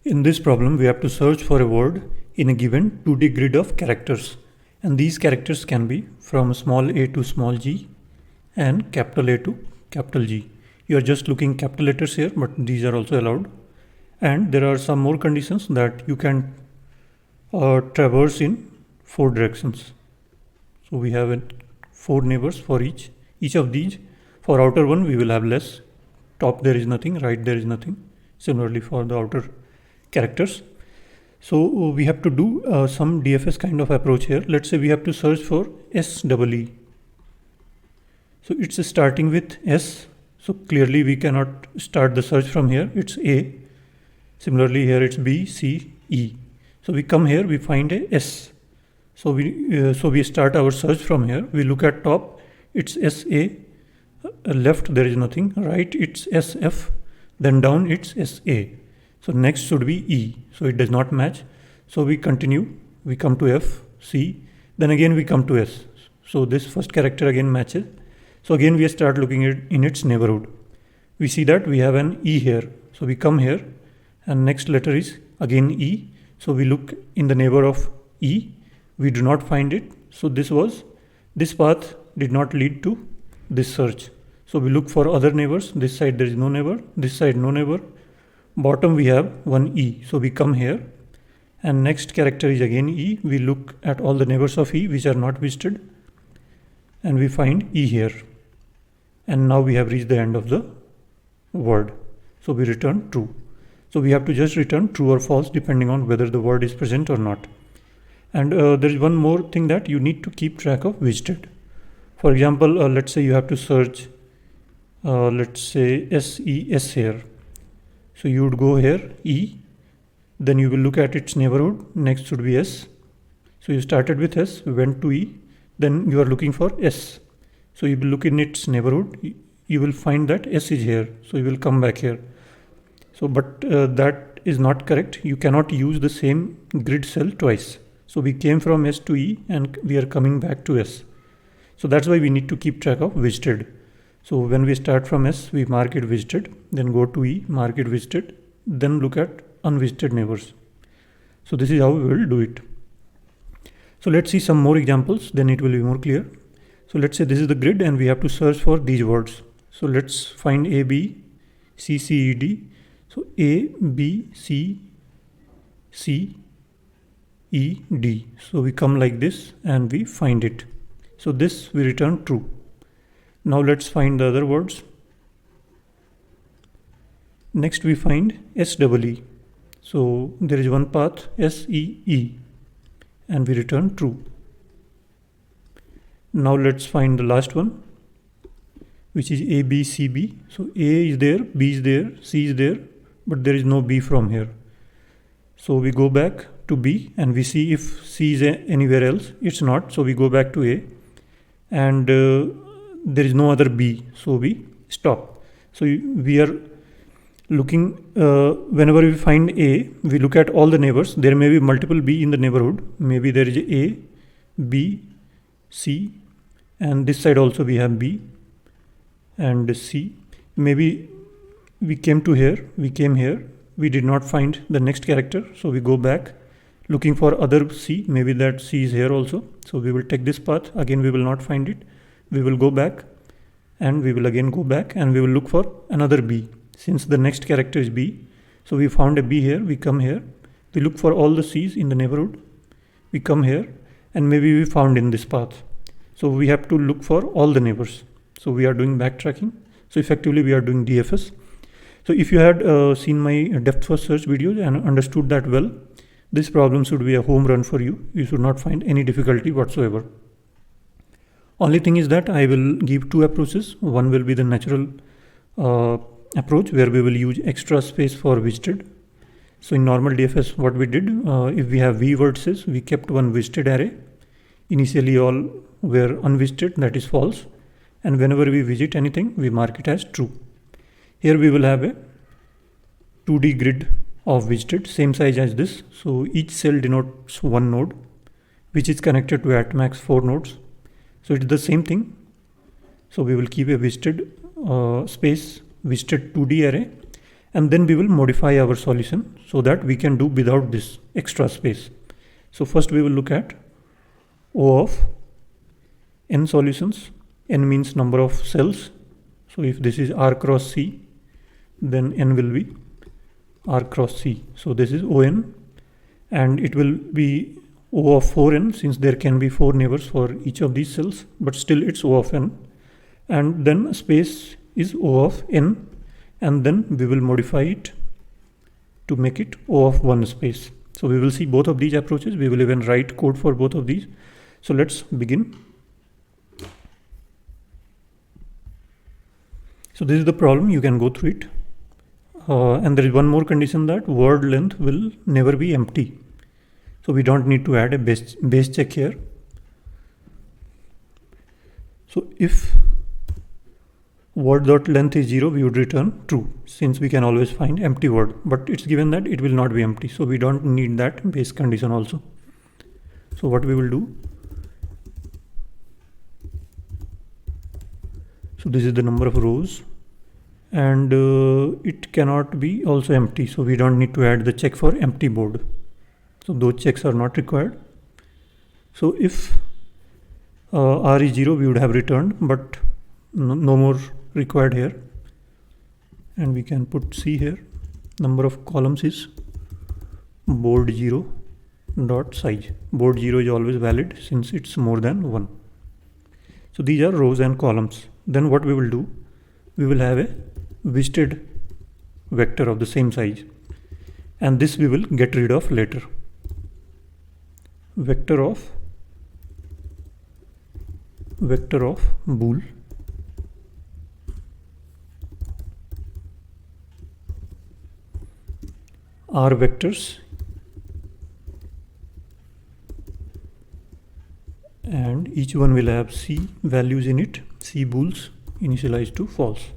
In this problem, we have to search for a word in a given 2D grid of characters. And these characters can be from small a to small g and capital A to capital G. You are just looking capital letters here, but these are also allowed. And there are some more conditions that you can traverse in 4 directions. So we have 4 neighbors for each of these. For outer one, we will have less. Top there is nothing, right there is nothing. Similarly for the outer characters. So we have to do some DFS kind of approach here. Let's say we have to search for SEE. So it's starting with S. So clearly we cannot start the search from here. It's A. Similarly here it's B, C, E. So we come here, we find a S. So we start our search from here. We look at top, it's SA. Left there is nothing. Right it's SF. Then down it's SA. So next should be E. So it does not match. So we continue. We come to F, C. Then again we come to S. So this first character again matches. So again we start looking at in its neighborhood. We see that we have an E here. So we come here and next letter is again E. So we look in the neighbor of E. We do not find it. So this path did not lead to this search. So we look for other neighbors. This side there is no neighbor. This side no neighbor. Bottom we have one E. So we come here and next character is again E. We look at all the neighbors of E which are not visited and we find E here. And now we have reached the end of the word. So we return true. So we have to just return true or false depending on whether the word is present or not. And there is one more thing that you need to keep track of visited. For example, let's say you have to search, let's say SES here. So you would go here, E, then you will look at its neighborhood, next should be S. So you started with S, went to E, then you are looking for S. So you will look in its neighborhood, you will find that S is here. So you will come back here. So but that is not correct. You cannot use the same grid cell twice. So we came from S to E and we are coming back to S. So that's why we need to keep track of visited. So when we start from S, we mark it visited, then go to E, mark it visited, then look at unvisited neighbors. So this is how we will do it. So let's see some more examples, then it will be more clear. So let's say this is the grid and we have to search for these words. So let's find A, B, C, C, E, D. So A, B, C, C, E, D. So we come like this and we find it. So this we return true. Now let's find the other words. Next we find SEE. So there is one path SEE and we return true. Now let's find the last one, which is ABCB. So A is there, B is there, C is there, but there is no B from here. So we go back to B and we see if C is anywhere else. It's not, so we go back to A and there is no other B, so we stop. So we are looking, whenever we find A, we look at all the neighbors. There may be multiple B in the neighborhood. Maybe there is A, B, C, and this side also we have B and C. Maybe we came here, we did not find the next character, so we go back looking for other C. Maybe that C is here also. So we will take this path. Again, we will not find it. We will go back and we will again go back and we will look for another B. Since the next character is B, so we found a B here, we come here, we look for all the C's in the neighborhood, we come here and maybe we found in this path. So we have to look for all the neighbors. So we are doing backtracking. So effectively we are doing DFS. So if you had seen my depth first search videos and understood that well, this problem should be a home run for you. You should not find any difficulty whatsoever. Only thing is that I will give 2 approaches. One will be the natural approach where we will use extra space for visited. So in normal DFS, what we did, if we have V vertices, we kept one visited array. Initially all were unvisited, that is false. And whenever we visit anything, we mark it as true. Here we will have a 2D grid of visited, same size as this. So each cell denotes one node, which is connected to at max 4 nodes. So it's the same thing. So we will keep a visited space, visited 2D array and then we will modify our solution so that we can do without this extra space. So first we will look at O of n solutions. N means number of cells. So if this is R cross C, then n will be R cross C. So this is On, and it will be O of 4n, since there can be 4 neighbors for each of these cells, but still it's O of n. And then space is O of n, and then we will modify it to make it O of 1 space. So we will see both of these approaches. We will even write code for both of these. So let's begin. So this is the problem, you can go through it. And there is one more condition, that word length will never be empty. So we don't need to add a base check here. So if word.length is 0, we would return true, since we can always find empty word, but it's given that it will not be empty, so we don't need that base condition also. So what we will do, so this is the number of rows, and it cannot be also empty, so we don't need to add the check for empty board. So those checks are not required. So if R is 0, we would have returned, but no more required here. And we can put C here. Number of columns is board 0 dot size. Board 0 is always valid since it's more than 1. So these are rows and columns. Then what we will do, we will have a visited vector of the same size, and this we will get rid of later. Vector of bool are vectors, and each one will have C values in it, C bools initialized to false.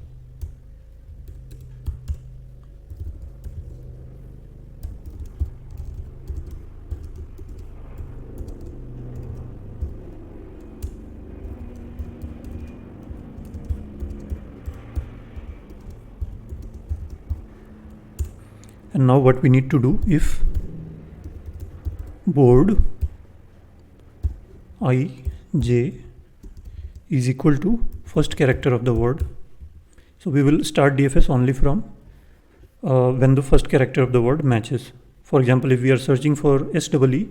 And now what we need to do, if board ij is equal to first character of the word, so we will start DFS only from when the first character of the word matches. For example, if we are searching for SEE,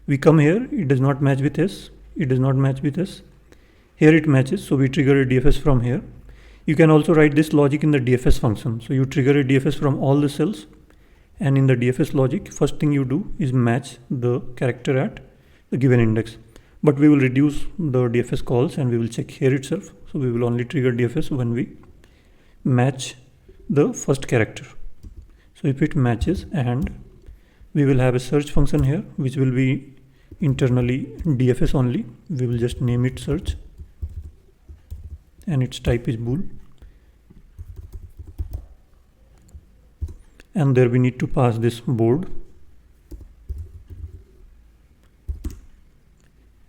we come here, it does not match with S, it does not match with S. Here it matches, so we trigger a DFS from here. You can also write this logic in the DFS function. So you trigger a DFS from all the cells, and in the DFS logic, first thing you do is match the character at the given index. But we will reduce the DFS calls and we will check here itself. So we will only trigger DFS when we match the first character. So if it matches, and we will have a search function here, which will be internally DFS only. We will just name it search, and its type is bool. And there we need to pass this board,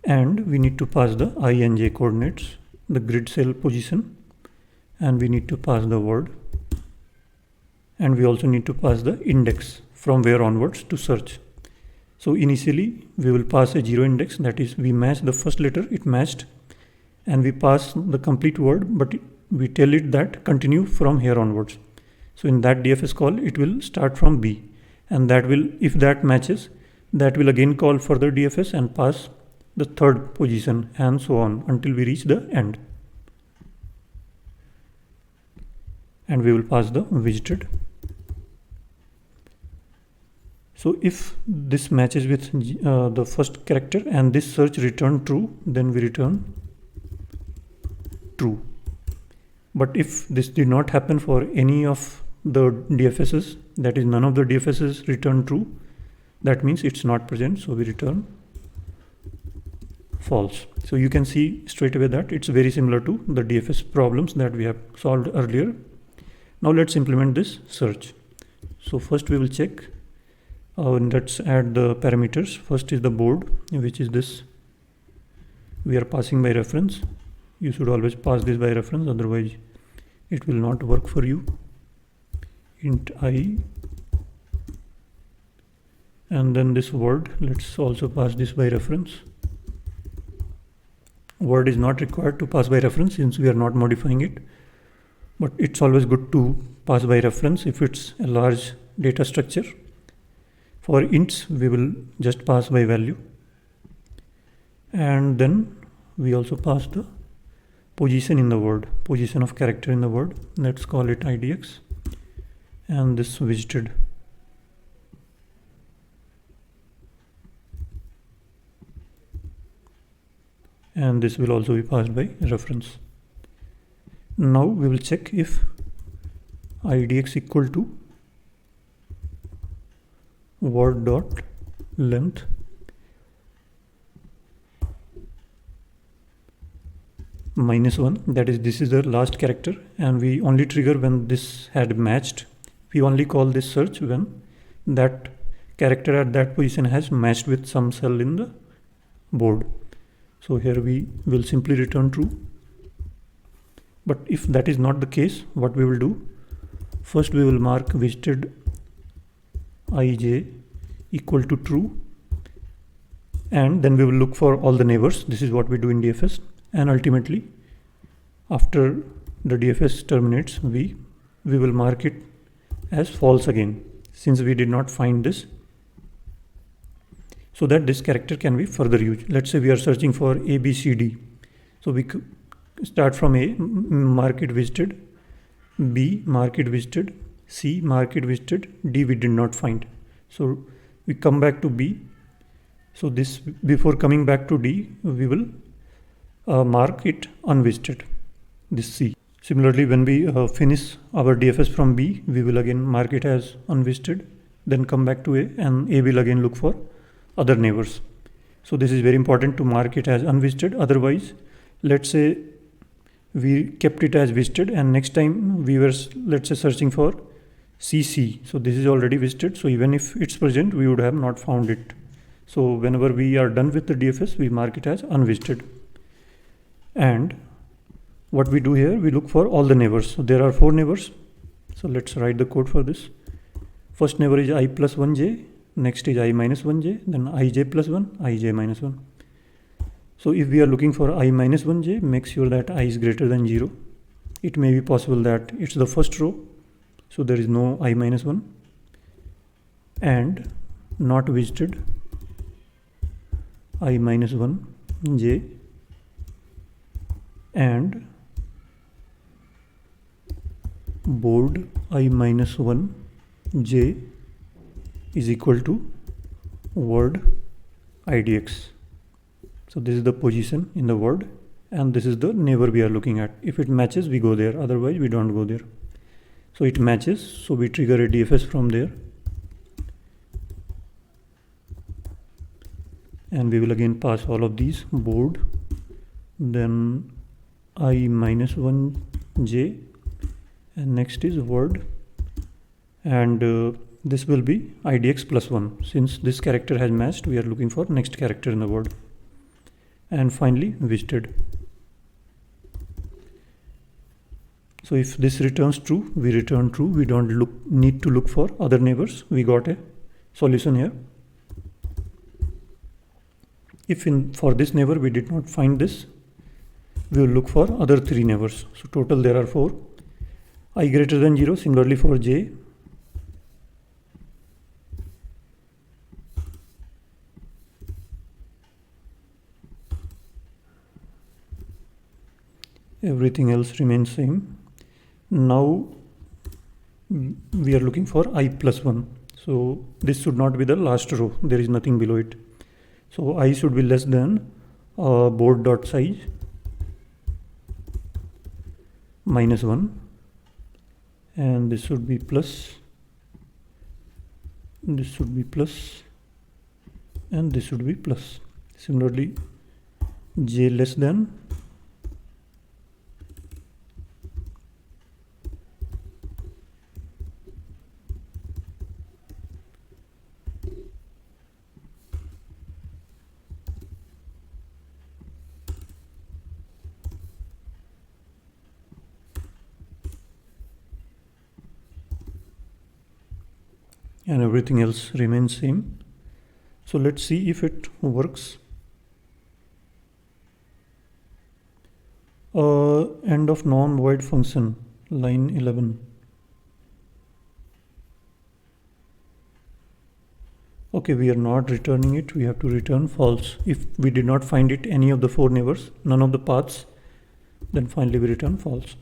and we need to pass the I and j coordinates, the grid cell position, and we need to pass the word, and we also need to pass the index from where onwards to search. So initially we will pass a 0 index, that is we match the first letter, it matched, and we pass the complete word, but we tell it that continue from here onwards. So in that DFS call, it will start from B, and that will, if that matches, that will again call further DFS and pass the third position, and so on until we reach the end. And we will pass the visited. So if this matches with the first character and this search return true, then we return true. But if this did not happen for any of the DFSs, that is none of the DFSs return true, that means it's not present, so we return false. So you can see straight away that it's very similar to the DFS problems that we have solved earlier. Now let's implement this search. So first we will check, let's add the parameters. First is the board, which is this, we are passing by reference. You should always pass this by reference, otherwise it will not work for you. int I, and then this word, let's also pass this by reference. Word is not required to pass by reference since we are not modifying it, but it's always good to pass by reference if it's a large data structure. For ints, we will just pass by value, and then we also pass the position in the word, position of character in the word. Let's call it idx, and this visited. And this will also be passed by reference. Now we will check if idx equal to word dot length -1, that is, this is the last character, and we only trigger when this had matched. We only call this search when that character at that position has matched with some cell in the board. So here we will simply return true. But if that is not the case, what we will do, first we will mark visited ij equal to true, and then we will look for all the neighbors. This is what we do in DFS, and ultimately after the DFS terminates, we will mark it as false again, since we did not find this, so that this character can be further used. Let's say we are searching for A, B, C, D. So we start from A, mark it visited, B, mark it visited, C, mark it visited, D we did not find. So we come back to B. So this, before coming back to D, we will mark it unvisited, this C. Similarly, when we finish our DFS from B, we will again mark it as unvisited, then come back to A, and A will again look for other neighbors. So this is very important to mark it as unvisited. Otherwise, let's say we kept it as visited, and next time we were, let's say, searching for CC. So this is already visited. So even if it's present, we would have not found it. So whenever we are done with the DFS, we mark it as unvisited. And what we do here, we look for all the neighbors. So there are 4 neighbors. So let's write the code for this. First neighbor is I plus 1j, next is I minus 1j, then ij plus 1, ij minus 1. So if we are looking for I minus 1j, make sure that I is greater than 0. It may be possible that it's the first row, so there is no I minus 1. And not visited I minus 1j, and board I minus 1j is equal to word idx. So this is the position in the word, and this is the neighbor we are looking at. If it matches, we go there, otherwise we don't go there. So it matches, so we trigger a DFS from there, and we will again pass all of these, board, then I minus 1j, and next is word, and this will be idx plus 1. Since this character has matched, we are looking for next character in the word. And finally visited. So if this returns true, we return true. We don't need to look for other neighbors. We got a solution here. If for this neighbor we did not find this, we will look for other 3 neighbors. So total there are 4. I greater than 0, similarly for j. Everything else remains same. Now we are looking for I plus 1. So this should not be the last row. There is nothing below it. So I should be less than board dot size minus 1, and this should be plus, this should be plus, and this should be plus. Similarly, j less than and everything else remains same. So let's see if it works. End of non-void function, line 11. Okay, we are not returning it. We have to return false. If we did not find it any of the 4 neighbors, none of the paths, then finally we return false.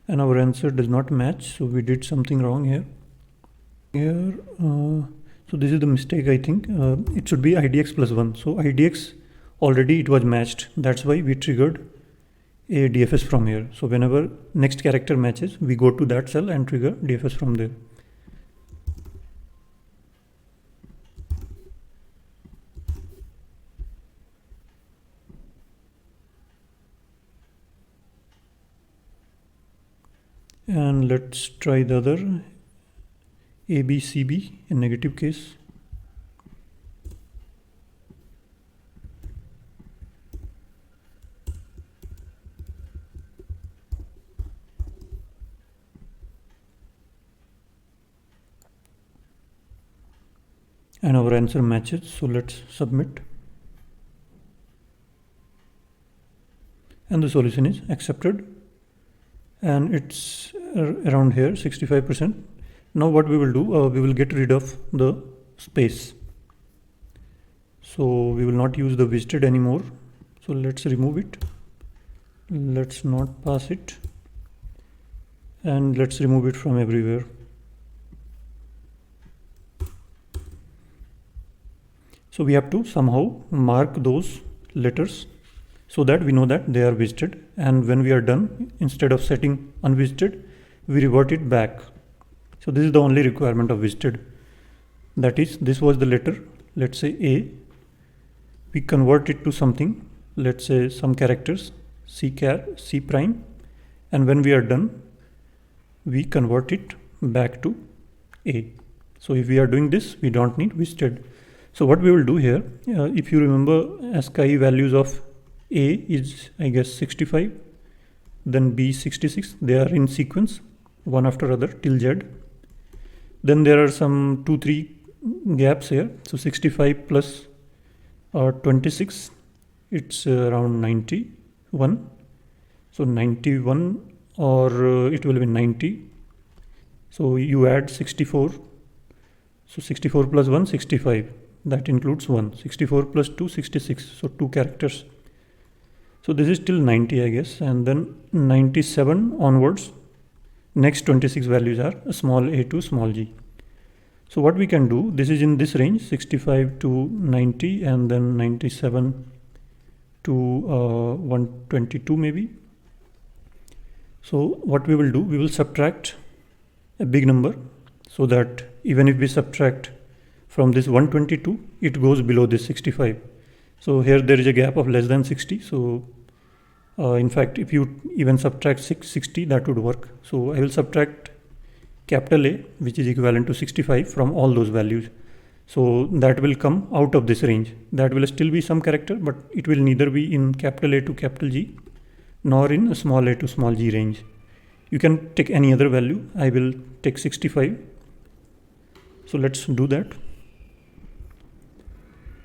And our answer does not match, so we did something wrong here. So this is the mistake, I think. It should be idx plus 1. So idx already it was matched. That's why we triggered a DFS from here. So whenever next character matches, we go to that cell and trigger DFS from there. And let's try the other, ABCB in negative case. And our answer matches, so let's submit. And the solution is accepted. And it's around here, 65%. Now what we will do, we will get rid of the space. So we will not use the visited anymore. So let's remove it. Let's not pass it. And let's remove it from everywhere. So we have to somehow mark those letters so that we know that they are visited. And when we are done, instead of setting unvisited, we revert it back. So this is the only requirement of visited. That is, this was the letter, let's say A. We convert it to something, let's say some characters, C prime. And when we are done, we convert it back to A. So if we are doing this, we don't need visited. So what we will do here, if you remember, ASCII values of A is, I guess, 65, then B 66. They are in sequence, one after other till Z. Then there are some 2-3 gaps here. So 65 plus 26, it's around 91. So 91 or it will be 90. So you add 64. So 64 plus 1, 65. That includes 1. 64 plus 2, 66. So 2 characters. So this is till 90, I guess. And then 97 onwards, next 26 values are small a to small g. So what we can do, this is in this range, 65 to 90, and then 97 to 122 maybe. So what we will do, we will subtract a big number so that even if we subtract from this 122, it goes below this 65. So here there is a gap of less than 60. So in fact, if you even subtract 660, that would work. So I will subtract capital A, which is equivalent to 65, from all those values. So that will come out of this range. That will still be some character, but it will neither be in capital A to capital G, nor in small a to small g range. You can take any other value. I will take 65. So let's do that.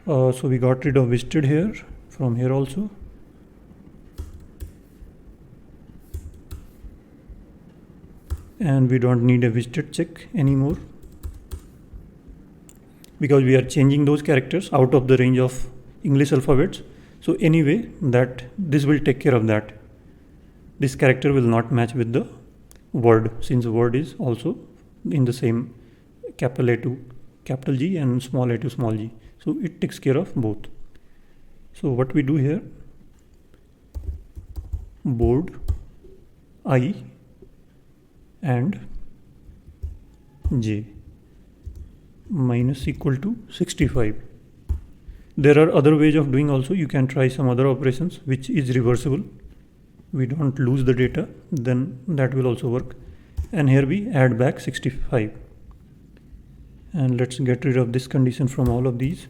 So we got rid of visited here, from here also. And we don't need a visited check anymore, because we are changing those characters out of the range of English alphabets. So anyway, that this will take care of that. This character will not match with the word, since word is also in the same capital A to capital G and small a to small g. So it takes care of both. So what we do here, board I and j minus equal to 65. There are other ways of doing also. You can try some other operations which is reversible. We don't lose the data, then that will also work. And here we add back 65. And let's get rid of this condition from all of these.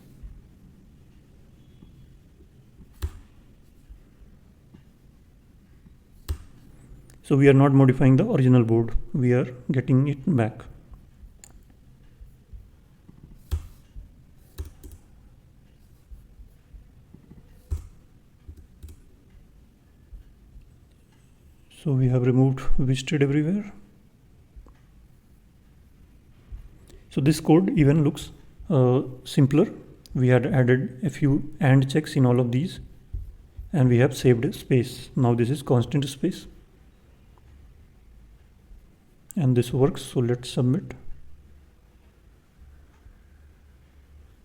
So we are not modifying the original board, we are getting it back. So we have removed visited everywhere. So this code even looks simpler. We had added a few AND checks in all of these, and we have saved space. Now this is constant space, and this works. So let's submit,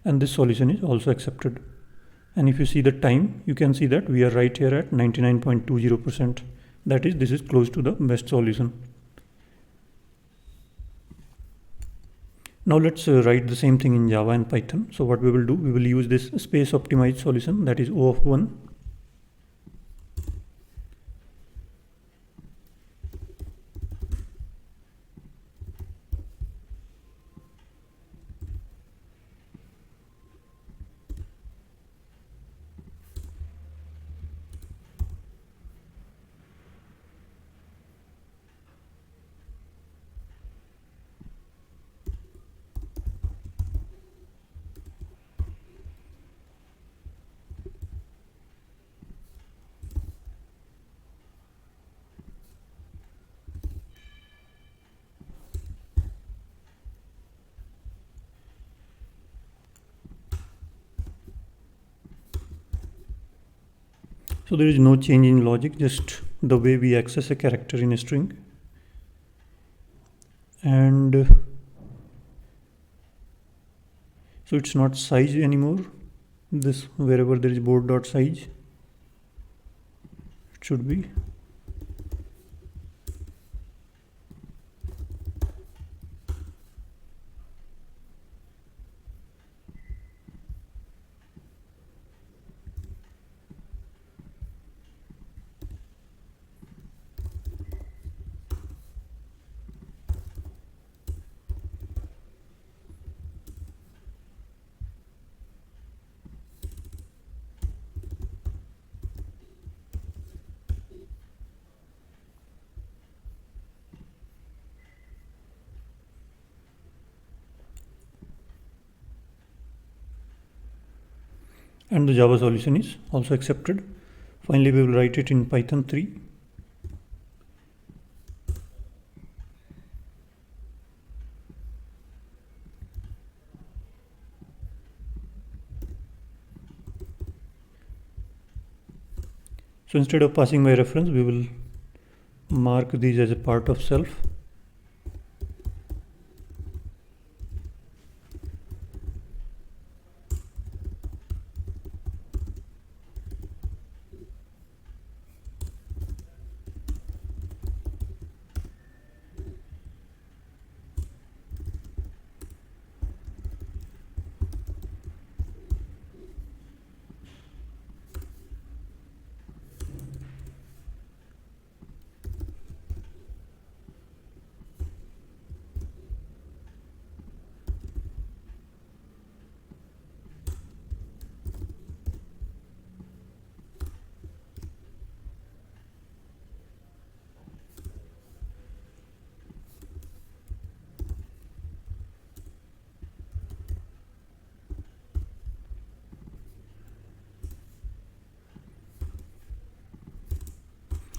and this solution is also accepted. And if you see the time, you can see that we are right here at 99.20%. That is, this is close to the best solution. Now let's write the same thing in Java and Python. So what we will do, we will use this space optimized solution, that is O of 1. So there is no change in logic, just the way we access a character in a string. And so it's not size anymore. This, wherever there is board.size, it should be. And the Java solution is also accepted. Finally, we will write it in Python 3. So instead of passing by reference, we will mark these as a part of self.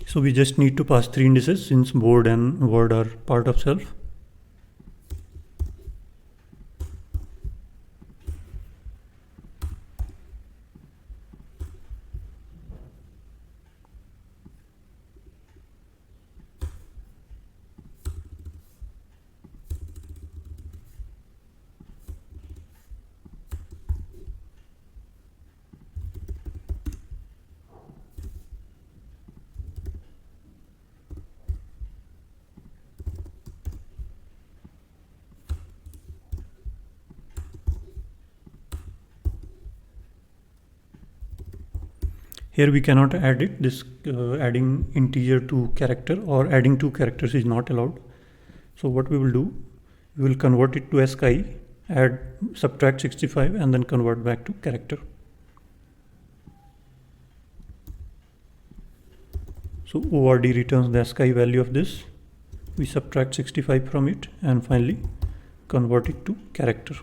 So we just need to pass 3 indices since board and word are part of self. Here we cannot add it. This adding integer to character or adding 2 characters is not allowed. So what we will do, we will convert it to ASCII, add subtract 65 and then convert back to character. So ORD returns the ASCII value of this. We subtract 65 from it and finally convert it to character.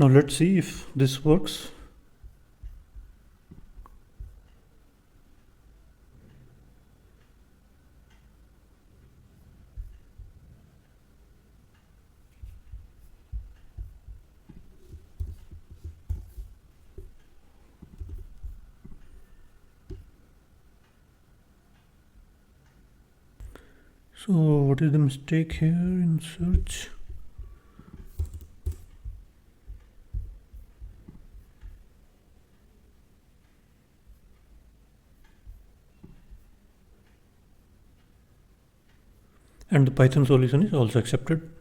Now let's see if this works. So what is the mistake here in search? And the Python solution is also accepted.